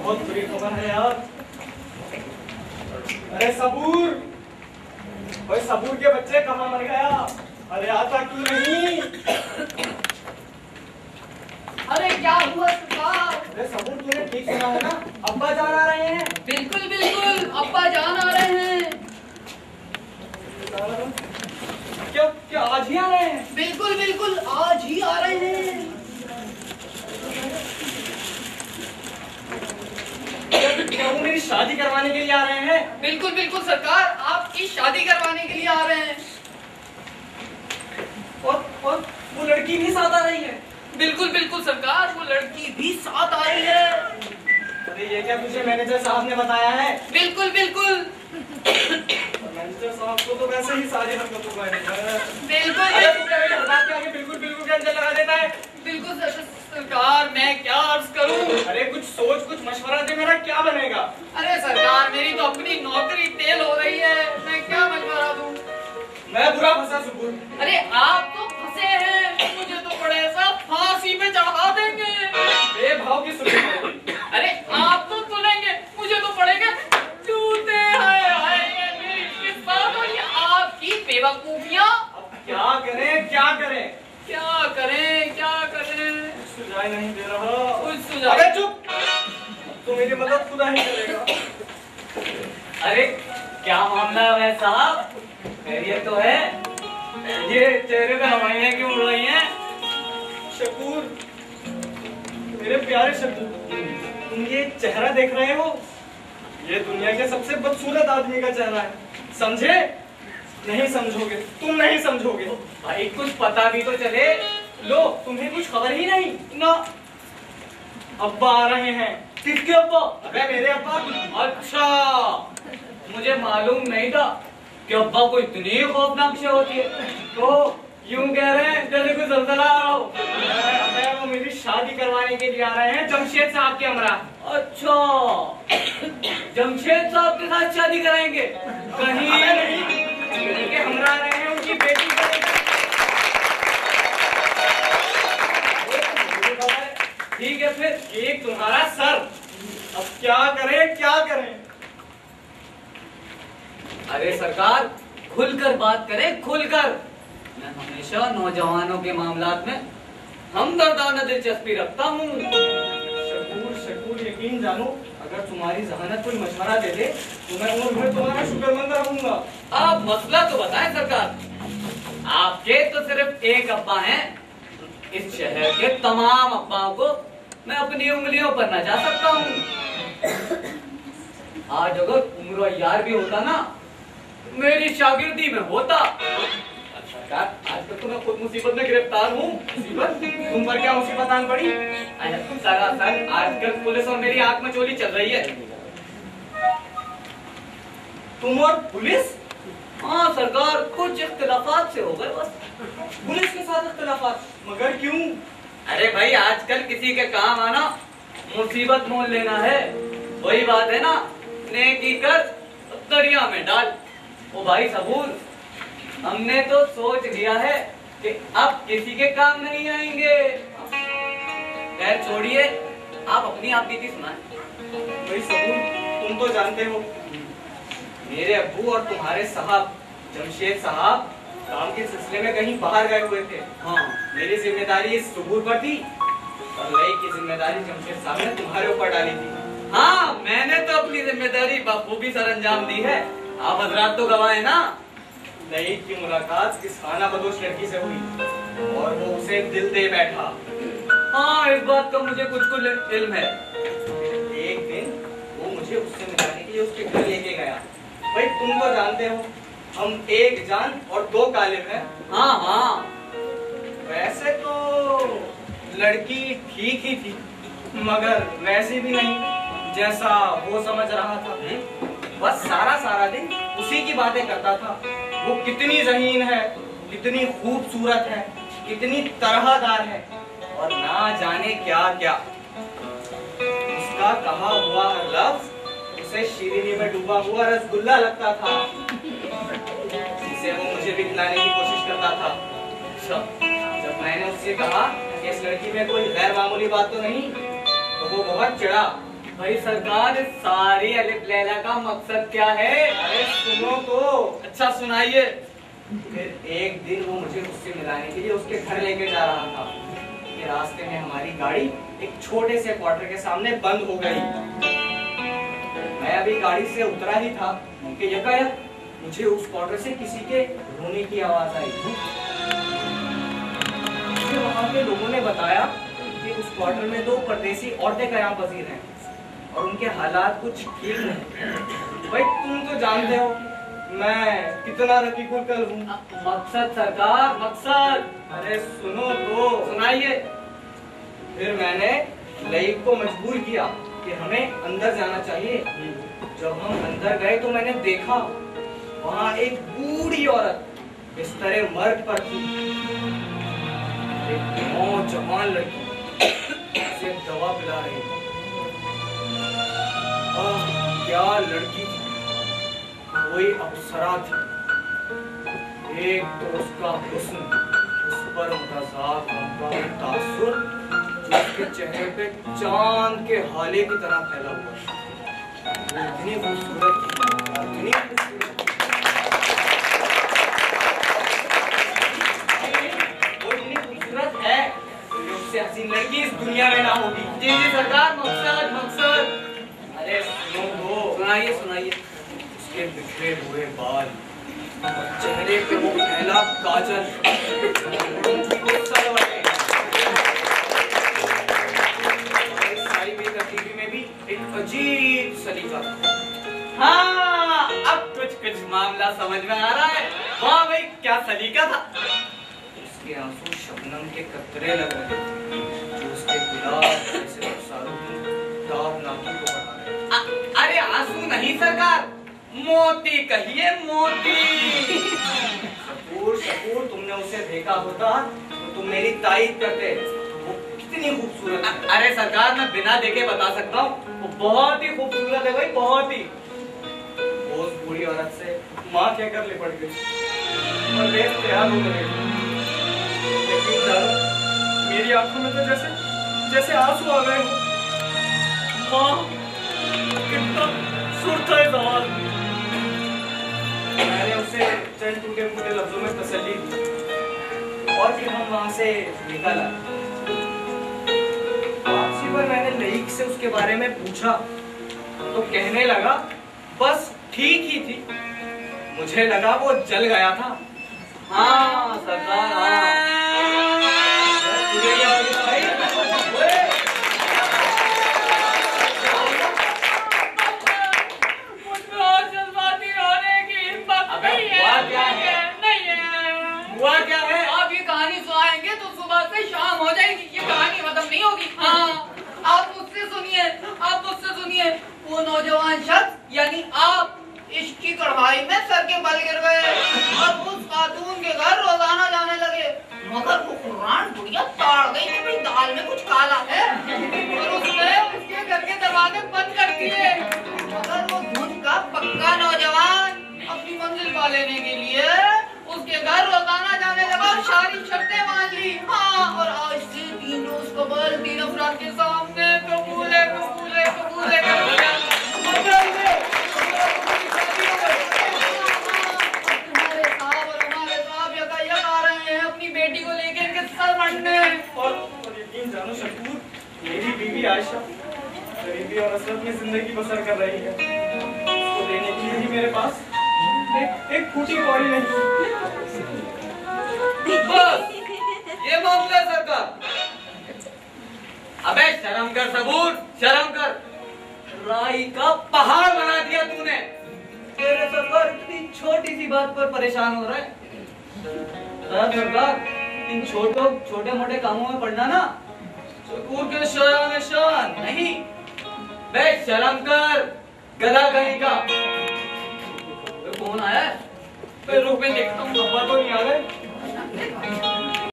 बहुत बुरी खबर है यार। अरे सबूर, ओए सबूर के बच्चे कहाँ मर गया? अरे आता क्यों नहीं? अरे क्या हुआ सरकार? अरे सबूर तूने ठीक सुना है ना? अब्बा जान आ रहे हैं। बिल्कुल बिल्कुल अब्बा जान आ रहे हैं। क्या क्या आज ही आ रहे हैं? बिल्कुल बिल्कुल आज ही आ रहे हैं। क्या वो मेरी शादी करवाने के लिए आ रहे हैं? बिल्कुल बिल्कुल सरकार आपकी शादी करवाने के लिए आ रहे हैं। और वो लड़की भी साथ आ रही है? बिल्कुल बिल्कुल सरकार वो लड़की भी साथ आ रही है। अरे ये क्या तुझे मैनेजर साहब ने बताया है? बिल्कुल बिल्कुल मैनेजर साहब को तो वैसे ही सारी हरकतों का है। बिल्कुल अरे तू क्या मेरी हरकत के आगे बिल्कुल बिल्कुल के अंदर लगा देता है? बिल्कुल सरकार मैं क्या अर्ज करूं? अरे कुछ सोच, कुछ मशवरा दे, मेरा क्या बनेगा? अरे सरकार मेरी तो अपनी नौकरी तेल हो रही है, मैं क्या मशवरा दूं? मैं बुरा फंसा सुबुर। अरे आप तो फंसे हैं, मुझे तो बड़े सा फांसी पे चढ़ा देंगे। बेभाव की सुबुर। अरे आप तो सुनेंगे, मुझे तो पड़ेगा जूते। हाय हाय ये मेरी किस्मत और ये आपकी बेवकूफियां। अब क्या करें, क्या करें? क्या करें क्या करें? सुझाव नहीं दे रहा। कुछ सुझाव। अबे चुप, तो मेरी मदद खुदा ही करेगा। अरे क्या मामला है साहब? खैरियत तो है? ये चेहरे पे हवाइयां क्यों उड़ रही हैं? शकूर, मेरे प्यारे शकूर, तुम ये चेहरा देख रहे हो? ये दुनिया के सबसे बदसूरत आदमी का चेहरा है, समझे? नहीं समझोगे, तुम नहीं समझोगे। भाई कुछ पता भी तो चले। लो, तुम्हें कुछ खबर ही नहीं ना। अब्बा आ रहे हैं। किसके अब्बा? अबे मेरे अब्बा। अच्छा, मुझे मालूम नहीं था कि अब्बा को इतनी खौफनाक शय होती है। तो यूं कह रहे हैं जैसे कोई जल्जला आ रहा हो। अबे वो मेरी शादी करवाने के लिए आ रहे हैं, जमशेद साहब के हमरा। अच्छा, जमशेद साहब के साथ शादी कराएंगे? कहीं नहीं, उनके हमरा आ रहे हैं, उनकी बेटी करेगा। ठीक है फिर। एक तुम्हारा सर। अब क्या करें, क्या करें? अरे सरकार खुलकर बात करें, खुलकर। मैं हमेशा नौजवानों के मामलात में हमदर्दाना दिलचस्पी रखता हूँ। शकूर शकूर यकीन जानो, अगर तुम्हारी जहानत कोई मशवरा दे दे तो मैं उम्र भर तुम्हारा शुक्रमंद रहूंगा। आप मसला तो बताएं सरकार। आपके तो सिर्फ एक अब्बा हैं। इस शहर के तमाम अब्बाओं को मैं अपनी उंगलियों पर नचा सकता हूँ। आज अगर उम्र यार भी होता ना, मेरी शागिर्दी में होता। सरकार आजकल तो मैं खुद मुसीबत में गिरफ्तार हूँ। मुसीबत? तुम पर क्या मुसीबत आन पड़ी? सर आजकल पुलिस और मेरी आंख में चोली चल रही है। तुम और पुलिस? हाँ सरकार, कुछ इख्तिलाफात से हो गए बस। पुलिस के साथ इख्तिलाफात? मगर क्यों? अरे भाई आजकल किसी के काम आना मुसीबत मोल लेना है। वही बात है ना, नेकी कर दरिया में डाल। ओ भाई सबूर, हमने तो सोच लिया है कि अब किसी के काम नहीं आएंगे। खैर छोड़िए, आप अपनी आप बीती सुनाएं। भाई सबूर, तुम तो जानते हो मेरे अब्बू और तुम्हारे साहब जमशेद साहब काम के सिलसिले में कहीं बाहर गए हुए थे। हाँ, मेरी जिम्मेदारी इस सबूर पर थी और लई की जिम्मेदारी जमशेद साहब ने तुम्हारे ऊपर डाली थी। हाँ, मैंने तो अपनी जिम्मेदारी बखूबी सर अंजाम दी है। आप हजरात तो गवाह हैं ना। लई की मुलाकात इस खाना बदोश लड़की से हुई और वो उसे दिल दे बैठा। हाँ, इस बात का मुझे कुछ कुछ इल्म है। एक दिन वो मुझे उससे मिलाने के लिए उसके घर लेके गया। भाई तुम तो जानते हो हम एक जान और दो कालिब हैं। हाँ हाँ, वैसे तो लड़की ठीक ही थी, मगर वैसी भी नहीं जैसा वो समझ रहा था। बस सारा दिन उसी की बातें करता था। वो कितनी ज़हीन है, कितनी खूबसूरत है, कितनी तरहदार है और ना जाने क्या क्या। उसका कहा हुआ हर लफ्ज उसे शीरीनी में डूबा हुआ रसगुल्ला लगता था, जिसे वो मुझे भी खिलाने की कोशिश करता था। जब मैंने उससे कहा कि इस लड़की में कोई गैर मामूली बात तो नहीं, तो वो बहुत चिढ़ा भाई सरकार, इस सारी अलिफ लैला का मकसद क्या है? अरे सुनो तो। अच्छा सुनाइए। फिर एक दिन वो मुझे उससे मिलाने के लिए उसके घर लेके जा रहा था कि रास्ते में हमारी गाड़ी एक छोटे से क्वार्टर के सामने बंद हो गई। मैं अभी गाड़ी से उतरा ही था कि यकायक मुझे उस क्वार्टर से किसी के रोने की आवाज आई। वहां के लोगों ने बताया कि उस क्वार्टर में 2 परदेसी औरतें कयाम पजीर हैं और उनके हालात कुछ ठीक नहीं। भाई तुम तो जानते हो मैं कितना रकीकुल कल हूँ। मकसद सरकार, मकसद। अरे सुनो तो। सुनाइए। फिर मैंने लईक को मजबूर किया कि हमें अंदर जाना चाहिए। जब हम अंदर गए तो मैंने देखा वहाँ एक बूढ़ी औरत बिस्तरे मर्द पर थी। एक नौजवान लड़की उसे दवा पिला रही थी। क्या लड़की थी, कोई अप्सरा थी। एक तो उसका हुस्न, उस पर मज़ाक का तासुर, उसके चेहरे पे चांद के हाले की तरह फैला हुआ था। इतनी खूबसूरत थी, इतनी खूबसूरत। वो इतनी खूबसूरत है कि उससे हसीन लड़की इस दुनिया में ना होगी। जी जी सरकार, मकसद, मकसद। अरे सुनो तो। सुनाइए, सुनाइए। उसके बिखरे हुए बाल और चेहरे पे वो फैला काजल, सारी बेतरतीबी में भी एक अजीब सलीका था। हाँ, अब कुछ मामला समझ में आ रहा है। वाह भाई, क्या सलीका था। उसके आंसू शबनम के कतरे लग रहे थे जो उसके गुलाब जैसे रखसारों की ताबनाकी को बढ़ा रहे थे। अरे आंसू नहीं सरकार, मोती कहिए, मोती। शकूर, शकूर, तुमने उसे देखा होता तो तुम मेरी तारीफ करते। वो कितनी खूबसूरत है। अरे सरकार, मैं बिना देखे बता सकता हूँ, वो बहुत ही खूबसूरत है भाई, बहुत ही। उस बूढ़ी औरत से माँ कहकर लिपट गई और बेख्तियार हो गई। यकीन जानो, मेरी आंखों में तो जैसे आंसू आ गए हो। माँ, कितना सुर था इस आवाज में। मैंने उसे चंद टूटे फूटे लफ्जों में तसल्ली दी और फिर हम वहां से निकल आए। वापसी पर मैंने लईक से उसके बारे में पूछा तो कहने लगा बस ठीक ही थी। मुझे लगा वो जल गया था। हाँ सरकार, हाँ। तुझे क्या हो गया भाई? मुझमें और जज्बाती रोने की हिम्मत अबे, नहीं है, हुआ क्या नहीं है? है, नहीं है। हुआ क्या है? आप ये कहानी सुनाएंगे तो सुबह से शाम हो जाएगी, ये कहानी खत्म नहीं होगी। हाँ, आप मुझसे सुनिए, आप मुझसे सुनिए। वो नौजवान शख्स यानी आप इश्क की कढ़ाई में सर के बल गिर गए और उस खातून के घर रोजाना जाने लगे। मगर वो कुरान बुढ़िया ताड़ गई कि भाई दाल में कुछ काला है और उसने उसके घर के दरवाजे बंद कर दिए। मगर वो धुन का पक्का नौजवान अपनी मंजिल पा लेने के लिए उसके घर रोजाना जाने लगा और सारी शर्तें मान ली। हाँ, और आज से 3 रोज कबल 3 अफराद के सामने कबूले कबूले कबूले कबूले बेटी को लेके इनके सर मरने। और यकीन जानो शकूर, मेरी बीवी आयशा गरीबी और असरत में जिंदगी बसर कर रही है। उसको देने के लिए ही मेरे पास एक फूटी कौड़ी नहीं। बस, ये मामला है सरकार। अबे शर्म कर सबूर, शर्म कर। राई का पहाड़ बना दिया तूने। तेरे सरकार इतनी छोटी सी बात पर परेशान हो रहा है। सरकार, इन छोटे मोटे कामों में पड़ना ना शकूर के शान नहीं। बे शर्म कर, गधा कहीं का। कौन आया है? रुक में देखता हूँ, अब्बा तो नहीं आ रहे।